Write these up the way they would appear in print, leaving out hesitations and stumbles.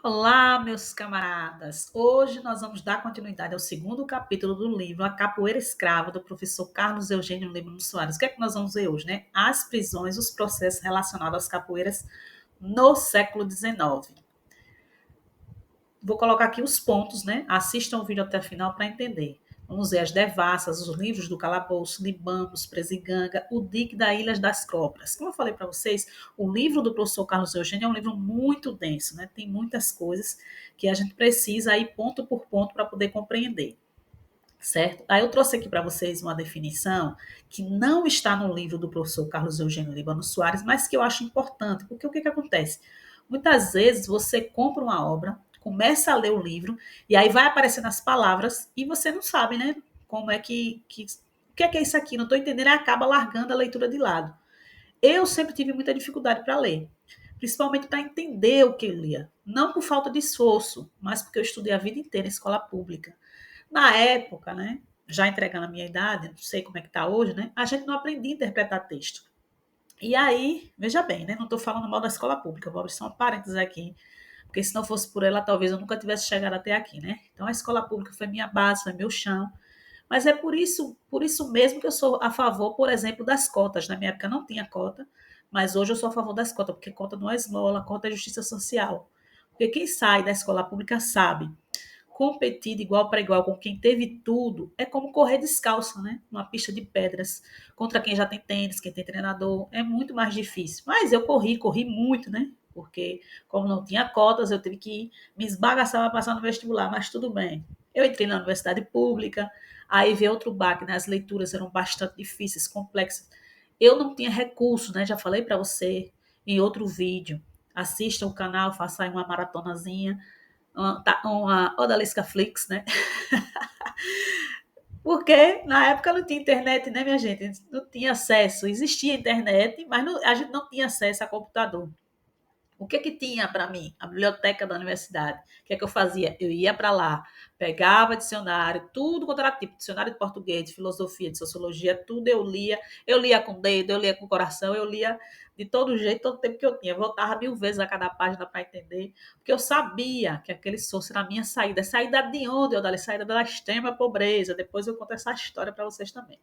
Olá, meus camaradas! Hoje nós vamos dar continuidade ao segundo capítulo do livro A Capoeira Escrava, do professor Carlos Eugênio Lima Soares. O que é que nós vamos ver hoje, né? As prisões, os processos relacionados às capoeiras no século XIX. Vou colocar aqui os pontos, né? Assistam o vídeo até o final para entender. Vamos ver as devassas, os livros do Calabouço, Libamos, Presiganga, o Dique da Ilhas das Cobras. Como eu falei para vocês, o livro do professor Carlos Eugênio é um livro muito denso, né? Tem muitas coisas que a gente precisa ir ponto por ponto para poder compreender, certo? Aí eu trouxe aqui para vocês uma definição que não está no livro do professor Carlos Eugênio Líbano Soares, mas que eu acho importante, porque o que acontece? Muitas vezes você compra uma obra, começa a ler o livro, e aí vai aparecendo as palavras, e você não sabe, né? Como é que o que é isso aqui? Não estou entendendo, e acaba largando a leitura de lado. Eu sempre tive muita dificuldade para ler, principalmente para entender o que eu lia. Não por falta de esforço, mas porque eu estudei a vida inteira em escola pública. Na época, né, já entregando a minha idade, não sei como é que está hoje, né, a gente não aprendia a interpretar texto. E aí, veja bem, né, não estou falando mal da escola pública, vou abrir só um parênteses aqui, porque se não fosse por ela, talvez eu nunca tivesse chegado até aqui, né? Então a escola pública foi minha base, foi meu chão. Mas é por isso mesmo que eu sou a favor, por exemplo, das cotas. Na minha época não tinha cota, mas hoje eu sou a favor das cotas, porque cota não é esmola, cota é justiça social. Porque quem sai da escola pública sabe competir de igual para igual com quem teve tudo é como correr descalço, né? Numa pista de pedras, contra quem já tem tênis, quem tem treinador, é muito mais difícil. Mas eu corri muito, né? Porque, como não tinha cotas, eu tive que me esbagaçar para passar no vestibular, mas tudo bem. Eu entrei na universidade pública, aí veio outro baque, né? As leituras eram bastante difíceis, complexas. Eu não tinha recurso, né? Já falei para você em outro vídeo. Assista o canal, faça aí uma maratonazinha uma Odalisca Flix, né? Porque na época não tinha internet, né, minha gente? Não tinha acesso. Existia internet, mas a gente não tinha acesso a computador. O que tinha para mim? A biblioteca da universidade. O que eu fazia? Eu ia para lá, pegava dicionário, tudo quanto era tipo, dicionário de português, de filosofia, de sociologia, tudo eu lia. Eu lia com o dedo, eu lia com o coração, eu lia de todo jeito, todo o tempo que eu tinha. Voltava 1000 vezes a cada página para entender, porque eu sabia que aquele fosse a minha saída. Saída de onde, eu dali? Saída da extrema pobreza. Depois eu conto essa história para vocês também.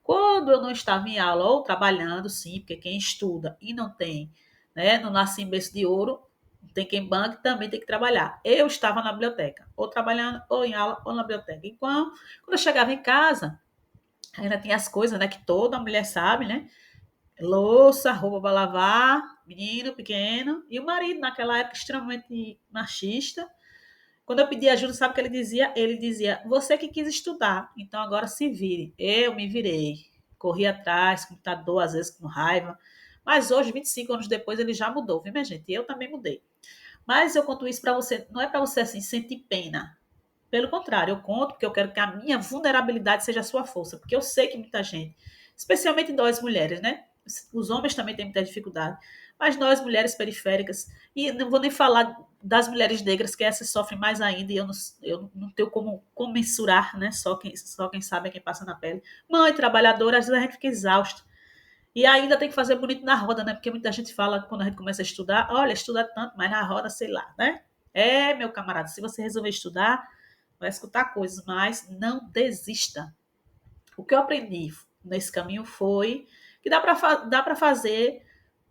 Quando eu não estava em aula ou trabalhando, sim, porque quem estuda e não tem, né, não nasce em berço de ouro, tem quem banque, também tem que trabalhar. Eu estava na biblioteca, ou trabalhando, ou em aula, ou na biblioteca. Então, quando eu chegava em casa, ainda tinha as coisas, né, que toda mulher sabe, né? Louça, roupa para lavar, menino pequeno, e o marido, naquela época, extremamente machista. Quando eu pedi ajuda, sabe o que ele dizia? Ele dizia: você que quis estudar, então agora se vire. Eu me virei. Corri atrás, com muita dor, às vezes com raiva. Mas hoje, 25 anos depois, ele já mudou, viu, minha gente? E eu também mudei. Mas eu conto isso para você, não é para você assim sentir pena. Pelo contrário, eu conto porque eu quero que a minha vulnerabilidade seja a sua força, porque eu sei que muita gente, especialmente nós mulheres, né? Os homens também têm muita dificuldade, mas nós mulheres periféricas, e não vou nem falar das mulheres negras, que essas sofrem mais ainda, e eu não tenho como mensurar, né? Só quem sabe é quem passa na pele. Mãe, trabalhadora, às vezes a gente fica exausta. E ainda tem que fazer bonito na roda, né? Porque muita gente fala, quando a gente começa a estudar, olha, estuda tanto, mas na roda, sei lá, né? É, meu camarada, se você resolver estudar, vai escutar coisas, mas não desista. O que eu aprendi nesse caminho foi que dá para fazer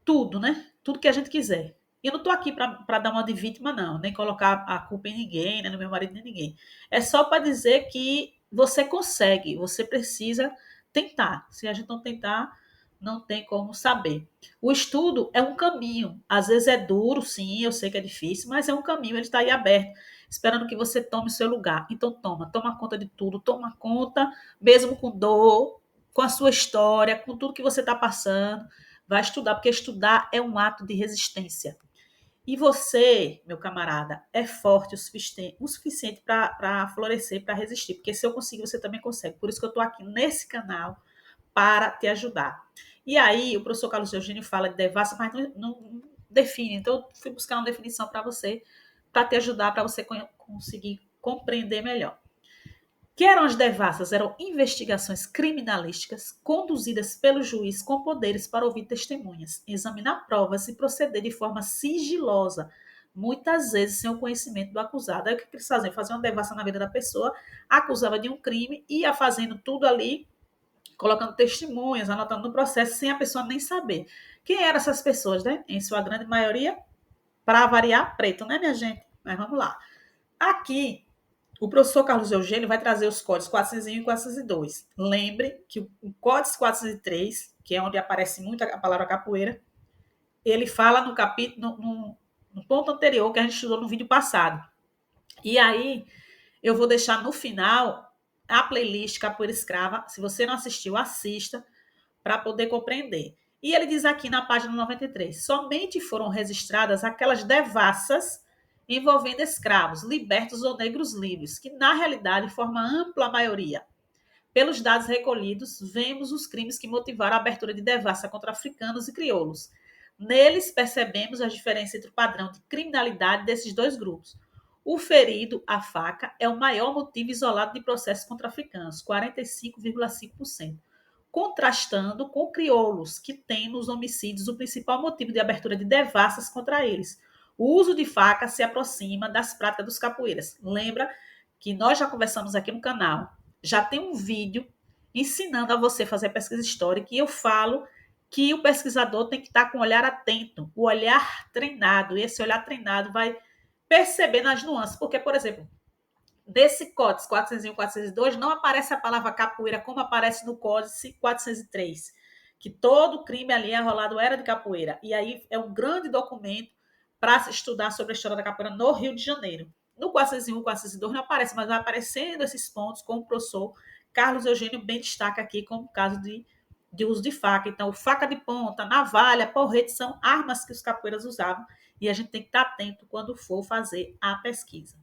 tudo, né? Tudo que a gente quiser. E eu não estou aqui para dar uma de vítima, não, nem colocar a culpa em ninguém, né, no meu marido, nem ninguém. É só para dizer que você consegue, você precisa tentar. Se a gente não tentar, não tem como saber. O estudo é um caminho. Às vezes é duro, sim, eu sei que é difícil, mas é um caminho, ele está aí aberto, esperando que você tome o seu lugar. Então toma conta de tudo, toma conta, mesmo com dor, com a sua história, com tudo que você está passando. Vai estudar, porque estudar é um ato de resistência. E você, meu camarada, é forte o suficiente para florescer, para resistir. Porque se eu conseguir, você também consegue. Por isso que eu estou aqui nesse canal para te ajudar. E aí, o professor Carlos Eugênio fala de devassa, mas não define. Então, eu fui buscar uma definição para você, para te ajudar, para você conseguir compreender melhor. Que eram as devassas? Eram investigações criminalísticas conduzidas pelo juiz com poderes para ouvir testemunhas, examinar provas e proceder de forma sigilosa muitas vezes sem o conhecimento do acusado. Aí o que eles faziam? Faziam uma devassa na vida da pessoa, acusava de um crime, ia fazendo tudo ali, colocando testemunhas, anotando no processo, sem a pessoa nem saber. Quem eram essas pessoas, né? Em sua grande maioria, para variar, preto, né, minha gente? Mas vamos lá. Aqui, o professor Carlos Eugênio vai trazer os códigos 401 e 402. Lembre que o código 403, que é onde aparece muito a palavra capoeira, ele fala no capítulo, no ponto anterior que a gente estudou no vídeo passado. E aí, eu vou deixar no final a playlist Capoeira Escrava. Se você não assistiu, assista para poder compreender. E ele diz aqui na página 93: somente foram registradas aquelas devassas envolvendo escravos, libertos ou negros livres, que na realidade formam a ampla maioria. Pelos dados recolhidos, vemos os crimes que motivaram a abertura de devassa contra africanos e crioulos. Neles, percebemos a diferença entre o padrão de criminalidade desses dois grupos. O ferido, a faca, é o maior motivo isolado de processos contra africanos, 45,5%, contrastando com crioulos, que têm nos homicídios o principal motivo de abertura de devassas contra eles. O uso de faca se aproxima das práticas dos capoeiras. Lembra que nós já conversamos aqui no canal, já tem um vídeo ensinando a você fazer pesquisa histórica e eu falo que o pesquisador tem que estar com o olhar atento, o olhar treinado, e esse olhar treinado vai perceber nas nuances, porque, por exemplo, desse códice 401 e 402 não aparece a palavra capoeira como aparece no códice 403, que todo crime ali arrolado era de capoeira. E aí é um grande documento para se estudar sobre a história da capoeira no Rio de Janeiro. No 401 e 402 não aparece, mas vai aparecendo esses pontos, como o professor Carlos Eugênio bem destaca aqui, como o caso de uso de faca. Então, faca de ponta, navalha, porrete são armas que os capoeiras usavam e a gente tem que estar atento quando for fazer a pesquisa.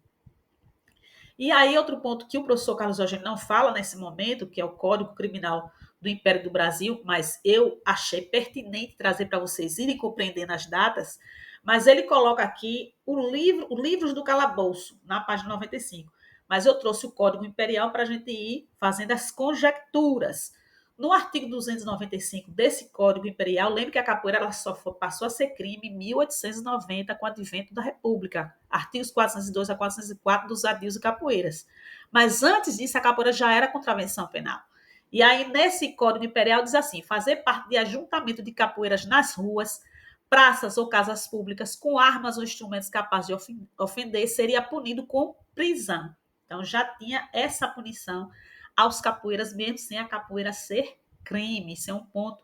E aí, outro ponto que o professor Carlos Eugênio não fala nesse momento, que é o Código Criminal do Império do Brasil, mas eu achei pertinente trazer para vocês irem compreendendo as datas, mas ele coloca aqui os livros do calabouço, na página 95. Mas eu trouxe o Código Imperial para a gente ir fazendo as conjecturas. No artigo 295 desse Código Imperial, lembre que a capoeira ela só passou a ser crime em 1890, com o advento da República. Artigos 402 a 404 dos adios e capoeiras. Mas antes disso, a capoeira já era contravenção penal. E aí, nesse Código Imperial, diz assim: fazer parte de ajuntamento de capoeiras nas ruas, praças ou casas públicas com armas ou instrumentos capazes de ofender seria punido com prisão. Então, já tinha essa punição aos capoeiras, mesmo sem a capoeira ser crime. Isso é um ponto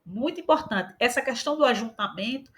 muito importante. Essa questão do ajuntamento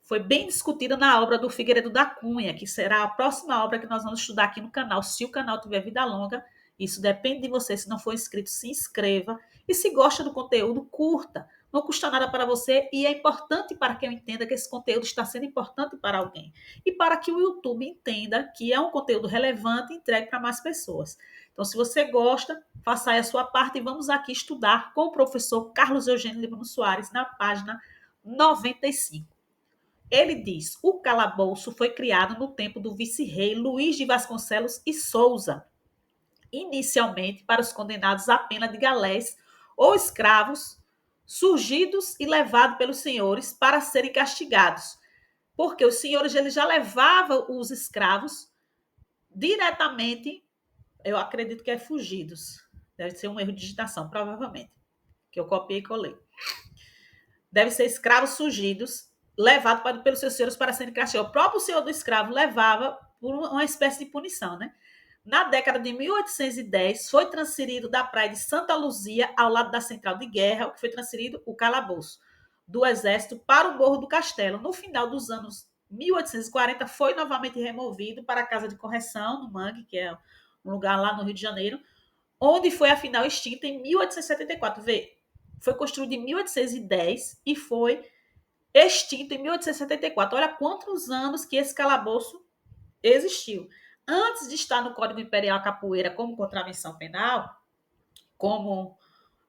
foi bem discutida na obra do Figueiredo da Cunha, que será a próxima obra que nós vamos estudar aqui no canal. Se o canal tiver vida longa, isso depende de você. Se não for inscrito, se inscreva. E se gosta do conteúdo, curta. Não custa nada para você e é importante para que eu entenda que esse conteúdo está sendo importante para alguém. E para que o YouTube entenda que é um conteúdo relevante e entregue para mais pessoas. Então, se você gosta, faça aí a sua parte e vamos aqui estudar com o professor Carlos Eugênio Líbano Soares na página 95. Ele diz: o calabouço foi criado no tempo do vice-rei Luís de Vasconcelos e Souza, inicialmente para os condenados à pena de galés ou escravos, surgidos e levados pelos senhores para serem castigados, porque os senhores eles já levavam os escravos diretamente, eu acredito que é fugidos, deve ser um erro de digitação, provavelmente, que eu copiei e colei. Deve ser escravos surgidos, levados pelos seus senhores para serem castigados. O próprio senhor do escravo levava por uma espécie de punição, né? Na década de 1810, foi transferido da praia de Santa Luzia, ao lado da central de guerra, que foi transferido o calabouço do exército para o Morro do Castelo. No final dos anos 1840, foi novamente removido para a Casa de Correção, no Mangue, que é um lugar lá no Rio de Janeiro, onde foi afinal extinta em 1874. Vê, foi construído em 1810 e foi extinto em 1874. Olha quantos anos que esse calabouço existiu. Antes de estar no Código Imperial Capoeira como contravenção penal, como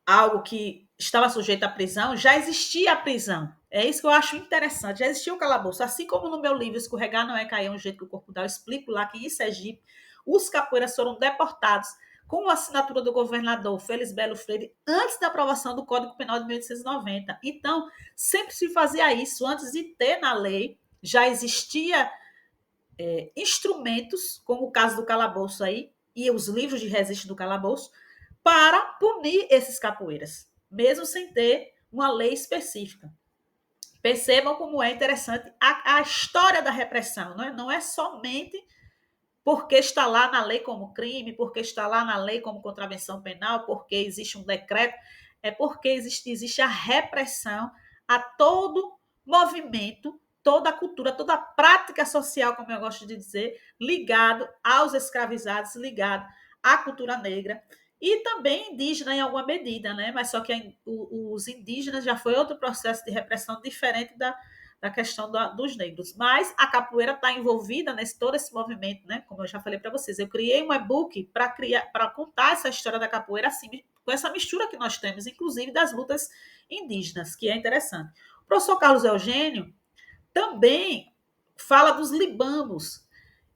algo que estava sujeito à prisão, já existia a prisão. É isso que eu acho interessante. Já existia o calabouço. Assim como no meu livro Escorregar Não É Cair, um jeito que o corpo dá, eu explico lá que em Sergipe os capoeiras foram deportados com a assinatura do governador Félix Belo Freire antes da aprovação do Código Penal de 1890. Então, sempre se fazia isso. Antes de ter na lei, já existia instrumentos, como o caso do calabouço aí, e os livros de registro do calabouço, para punir esses capoeiras, mesmo sem ter uma lei específica. Percebam como é interessante a história da repressão, não é somente porque está lá na lei como crime, porque está lá na lei como contravenção penal, porque existe um decreto, é porque existe a repressão a todo movimento, toda a cultura, toda a prática social, como eu gosto de dizer, ligado aos escravizados, ligado à cultura negra e também indígena em alguma medida, né? Mas só que os indígenas já foi outro processo de repressão diferente da questão dos negros. Mas a capoeira está envolvida nesse todo esse movimento, né? Como eu já falei para vocês, eu criei um e-book para contar essa história da capoeira assim, com essa mistura que nós temos, inclusive das lutas indígenas, que é interessante. O professor Carlos Eugênio também fala dos libambos.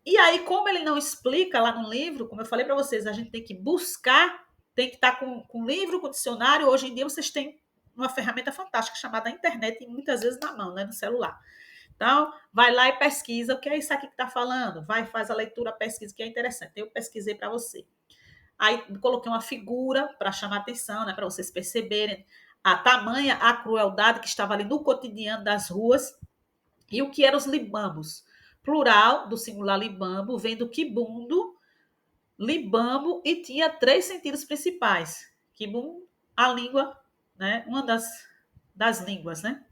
E aí, como ele não explica lá no livro, como eu falei para vocês, a gente tem que buscar, tem que estar com livro, com dicionário. Hoje em dia vocês têm uma ferramenta fantástica chamada internet e muitas vezes na mão, né, no celular. Então, vai lá e pesquisa o que é isso aqui que está falando. Vai, faz a leitura, pesquisa, que é interessante. Eu pesquisei para você. Aí coloquei uma figura para chamar atenção, né, para vocês perceberem a tamanha a crueldade que estava ali no cotidiano das ruas e o que eram os libambos. Plural do singular libambo, vem do quibundo, libambo, e tinha 3 sentidos principais. Quibundo, a língua, né, uma das línguas, né?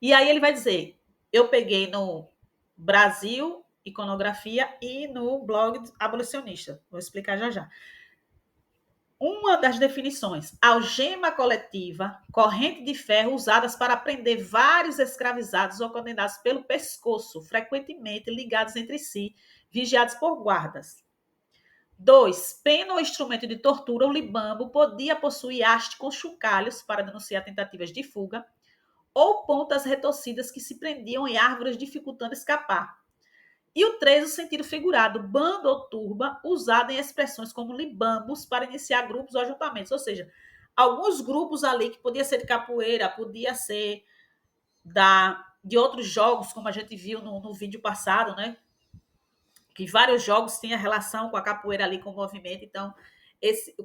E aí ele vai dizer, eu peguei no Brasil Iconografia e no blog abolicionista. Vou explicar já já. Uma das definições, algema coletiva, corrente de ferro usadas para prender vários escravizados ou condenados pelo pescoço, frequentemente ligados entre si, vigiados por guardas. 2. Pena ou instrumento de tortura, o libambo podia possuir haste com chocalhos para denunciar tentativas de fuga, ou pontas retorcidas que se prendiam em árvores, dificultando escapar. E o 3, o sentido figurado, bando ou turba, usado em expressões como libambos para iniciar grupos ou ajuntamentos. Ou seja, alguns grupos ali que podia ser de capoeira, podia ser de outros jogos, como a gente viu no vídeo passado, né? Que vários jogos tinham relação com a capoeira ali, com o movimento. Então,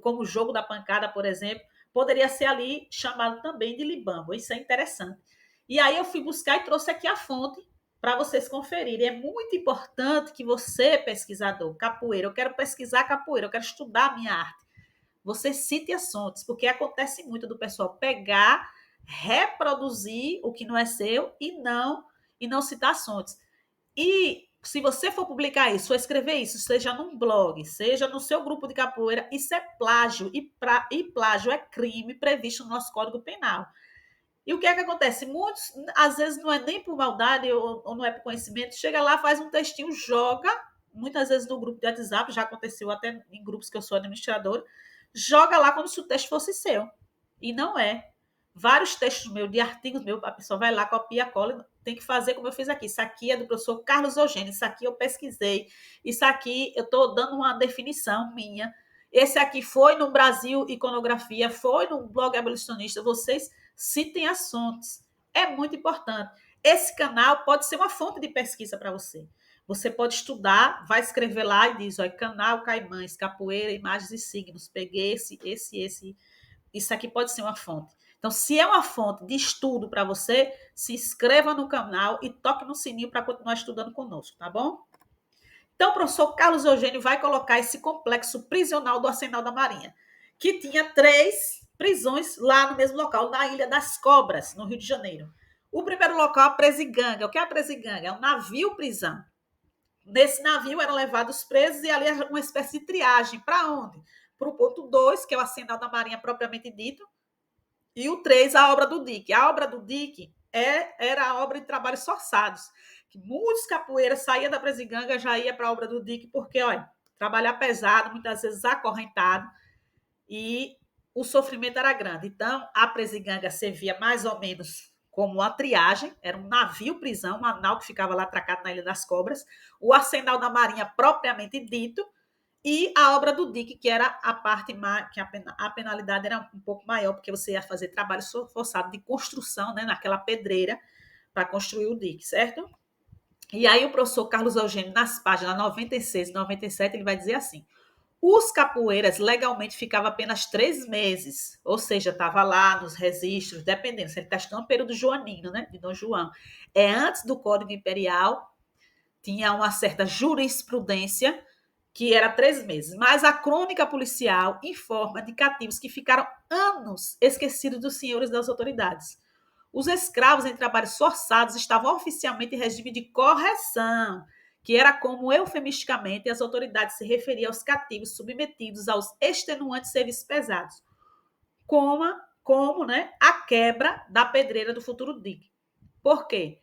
como o jogo da pancada, por exemplo, poderia ser ali chamado também de libambo. Isso é interessante. E aí eu fui buscar e trouxe aqui a fonte para vocês conferirem. É muito importante que você, pesquisador, capoeira, eu quero pesquisar capoeira, eu quero estudar a minha arte. Você cite as fontes, porque acontece muito do pessoal pegar, reproduzir o que não é seu e não citar as fontes. E se você for publicar isso, ou escrever isso, seja num blog, seja no seu grupo de capoeira, isso é plágio. E plágio é crime previsto no nosso Código Penal. E o que é que acontece? Muitos, às vezes, não é nem por maldade ou não é por conhecimento, chega lá, faz um textinho, joga, muitas vezes no grupo de WhatsApp, já aconteceu até em grupos que eu sou administradora, joga lá como se o texto fosse seu. E não é. Vários textos meus, de artigos meus, a pessoa vai lá, copia, cola, tem que fazer como eu fiz aqui. Isso aqui é do professor Carlos Eugênio, isso aqui eu pesquisei, isso aqui eu estou dando uma definição minha. Esse aqui foi no Brasil Iconografia, foi no blog abolicionista. Vocês citem as fontes. É muito importante. Esse canal pode ser uma fonte de pesquisa para você. Você pode estudar, vai escrever lá e diz, olha, canal Caimães, capoeira, imagens e signos. Peguei esse. Isso aqui pode ser uma fonte. Então, se é uma fonte de estudo para você, se inscreva no canal e toque no sininho para continuar estudando conosco, tá bom? Então, o professor Carlos Eugênio vai colocar esse complexo prisional do Arsenal da Marinha, que tinha 3 prisões lá no mesmo local, na Ilha das Cobras, no Rio de Janeiro. O primeiro local, a Presiganga. O que é a Presiganga? É um navio-prisão. Nesse navio eram levados presos e ali era uma espécie de triagem. Para onde? Para o ponto 2, que é o Arsenal da Marinha propriamente dito, e o 3, a obra do Dique. A obra do Dique era a obra de trabalhos forçados. Que muitos capoeiras saíam da Presiganga, já ia para a obra do Dique, porque, olha, trabalhar pesado, muitas vezes acorrentado, e o sofrimento era grande. Então, a Presiganga servia mais ou menos como uma triagem, era um navio-prisão, um nau que ficava lá atracado na Ilha das Cobras, o Arsenal da Marinha propriamente dito, e a obra do Dique, que era a parte que a penalidade era um pouco maior, porque você ia fazer trabalho forçado de construção, né, naquela pedreira, para construir o dique, certo? E aí o professor Carlos Eugênio, nas páginas 96 e 97, ele vai dizer assim: os capoeiras legalmente ficavam apenas 3 meses, ou seja, estava lá nos registros, dependendo, se ele está estudando o período joanino, né, de Dom João. Antes do Código Imperial, tinha uma certa jurisprudência que era 3 meses. Mas a crônica policial informa de cativos que ficaram anos esquecidos dos senhores das autoridades. Os escravos em trabalhos forçados estavam oficialmente em regime de correção, que era como eufemisticamente as autoridades se referiam aos cativos submetidos aos extenuantes serviços pesados, como né, a quebra da pedreira do futuro DIC. Por quê?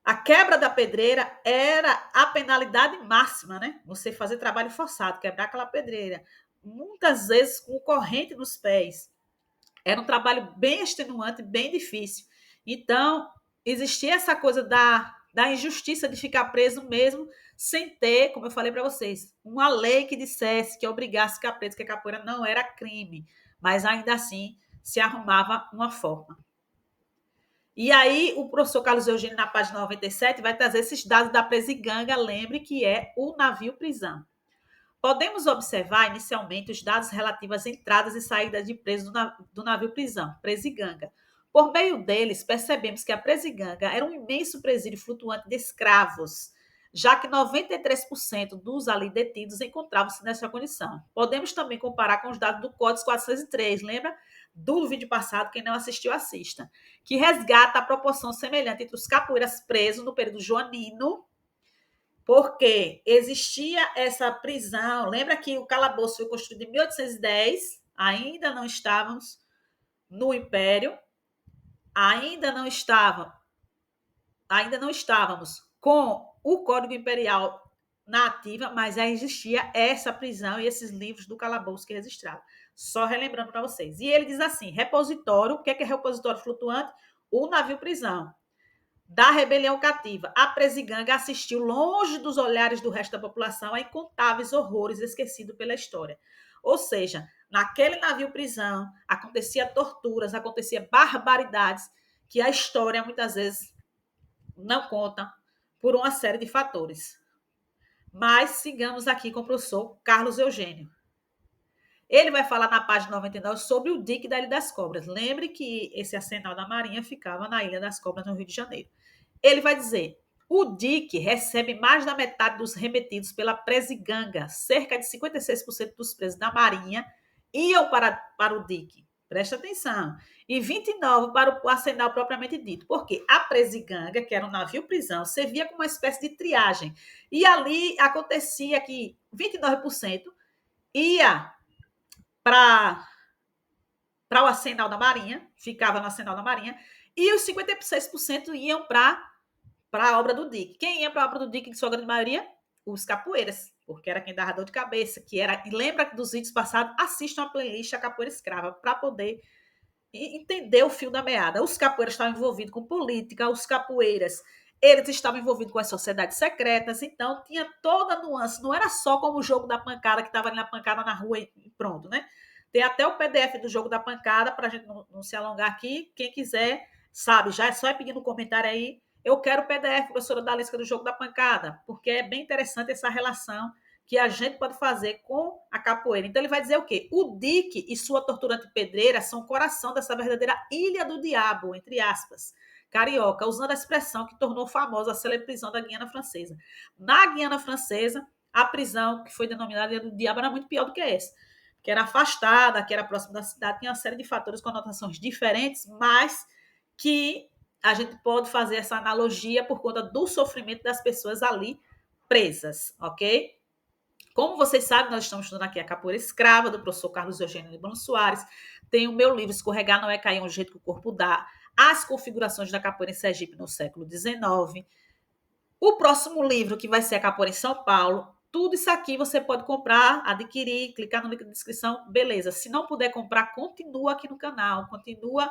A quebra da pedreira era a penalidade máxima, né? Você fazer trabalho forçado, quebrar aquela pedreira, muitas vezes com corrente nos pés. Era um trabalho bem extenuante, bem difícil. Então, existia essa coisa da injustiça de ficar preso mesmo sem ter, como eu falei para vocês, uma lei que dissesse que obrigasse a ficar preso, que a capoeira não era crime, mas ainda assim se arrumava uma forma. E aí, o professor Carlos Eugênio, na página 97, vai trazer esses dados da Presiganga, lembre que é o navio-prisão. Podemos observar, inicialmente, os dados relativos às entradas e saídas de presos do navio-prisão, Presiganga. Por meio deles, percebemos que a Presiganga era um imenso presídio flutuante de escravos, já que 93% dos ali detidos encontravam-se nessa condição. Podemos também comparar com os dados do Código 403, lembra? Do vídeo passado, quem não assistiu, assista, que resgata a proporção semelhante entre os capoeiras presos no período joanino, porque existia essa prisão. Lembra que o calabouço foi construído em 1810, ainda não estávamos no Império, ainda não estávamos com o Código Imperial na ativa, mas já existia essa prisão e esses livros do calabouço que registravam. Só relembrando para vocês. E ele diz assim: repositório, o que é repositório flutuante? O navio prisão da rebelião cativa. A Presiganga assistiu, longe dos olhares do resto da população, a incontáveis horrores esquecidos pela história. Ou seja, naquele navio prisão acontecia torturas, acontecia barbaridades que a história muitas vezes não conta por uma série de fatores. Mas sigamos aqui com o professor Carlos Eugênio. Ele vai falar na página 99 sobre o dique da Ilha das Cobras. Lembre que esse arsenal da Marinha ficava na Ilha das Cobras, no Rio de Janeiro. Ele vai dizer: o DIC recebe mais da metade dos remetidos pela Presiganga. Cerca de 56% dos presos da Marinha iam para o DIC. Presta atenção. E 29% para o arsenal propriamente dito. Porque a Presiganga, que era um navio-prisão, servia como uma espécie de triagem. E ali acontecia que 29% ia para o arsenal da Marinha, ficava no arsenal da Marinha, e os 56% iam para a obra do Dick. Quem ia para a obra do Dick, de sua grande maioria? Os capoeiras, porque era quem dava dor de cabeça, que era. E lembra dos vídeos passados? Assistam a playlist A Capoeira Escrava, para poder entender o fio da meada. Os capoeiras estavam envolvidos com política, os capoeiras, eles estavam envolvidos com as sociedades secretas, então tinha toda a nuance, não era só como o jogo da pancada, que estava ali na pancada na rua e pronto, né? Tem até o PDF do jogo da pancada, para a gente não se alongar aqui, quem quiser, sabe, já é só pedir no comentário aí, eu quero o PDF, professora Dalisca, do jogo da pancada, porque é bem interessante essa relação que a gente pode fazer com a capoeira. Então, ele vai dizer o quê? O Dick e sua torturante pedreira são o coração dessa verdadeira ilha do diabo, entre aspas, carioca, usando a expressão que tornou famosa a célebre prisão da Guiana Francesa. Na Guiana Francesa, a prisão que foi denominada Ilha do Diabo era muito pior do que essa, que era afastada, que era próxima da cidade, tinha uma série de fatores com anotações diferentes, mas que a gente pode fazer essa analogia por conta do sofrimento das pessoas ali presas, ok? Como vocês sabem, nós estamos estudando aqui a Capoeira Escrava, do professor Carlos Eugênio Libano Soares. Tem o meu livro Escorregar Não É Cair, um jeito que o corpo dá. As configurações da capoeira em Sergipe no século XIX. O próximo livro, que vai ser a Capoeira em São Paulo. Tudo isso aqui você pode comprar, adquirir, clicar no link da descrição, beleza. Se não puder comprar, continua aqui no canal, continua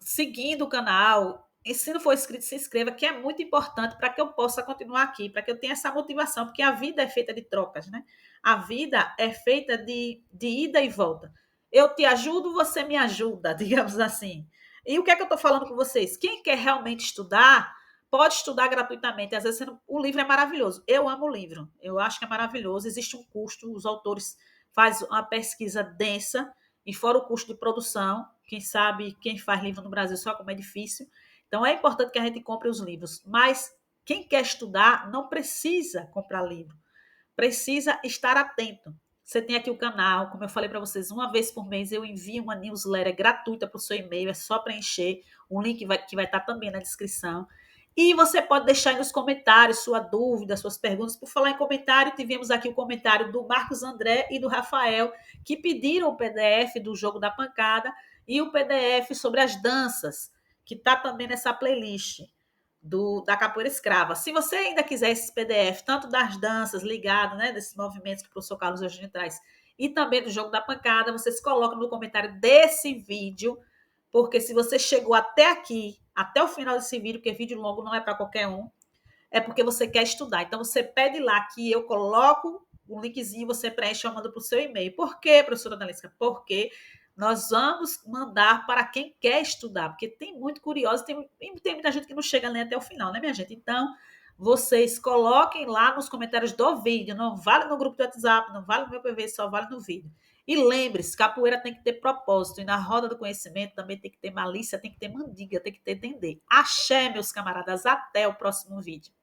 seguindo o canal. E se não for inscrito, se inscreva, que é muito importante para que eu possa continuar aqui, para que eu tenha essa motivação, porque a vida é feita de trocas, né? A vida é feita de ida e volta. Eu te ajudo, você me ajuda, digamos assim. E o que é que eu estou falando com vocês? Quem quer realmente estudar pode estudar gratuitamente. Às vezes o livro é maravilhoso. Eu amo o livro. Eu acho que é maravilhoso. Existe um custo, os autores fazem uma pesquisa densa, e fora o custo de produção. Quem sabe, quem faz livro no Brasil só como é difícil. Então é importante que a gente compre os livros. Mas quem quer estudar não precisa comprar livro. Precisa estar atento. Você tem aqui o canal, como eu falei para vocês, uma vez por mês eu envio uma newsletter gratuita para o seu e-mail, é só preencher, um link que vai estar também na descrição. E você pode deixar aí nos comentários sua dúvida, suas perguntas. Por falar em comentário, tivemos aqui o comentário do Marcos André e do Rafael, que pediram o PDF do Jogo da Pancada e o PDF sobre as danças, que está também nessa playlist da capoeira escrava. Se você ainda quiser esse PDF, tanto das danças ligadas, né, desses movimentos que o professor Carlos hoje traz, e também do Jogo da Pancada, vocês colocam no comentário desse vídeo, porque se você chegou até aqui, até o final desse vídeo, porque vídeo longo não é para qualquer um, é porque você quer estudar. Então, você pede lá que eu coloco um linkzinho, você preenche e eu mando para o seu e-mail. Por quê, professora Analisca? Porque nós vamos mandar para quem quer estudar, porque tem muito curioso, tem muita gente que não chega nem até o final, né, minha gente? Então, vocês coloquem lá nos comentários do vídeo, não vale no grupo do WhatsApp, não vale no meu PV, só vale no vídeo. E lembre-se, capoeira tem que ter propósito, e na roda do conhecimento também tem que ter malícia, tem que ter mandiga, tem que ter entender. Axé, meus camaradas, até o próximo vídeo.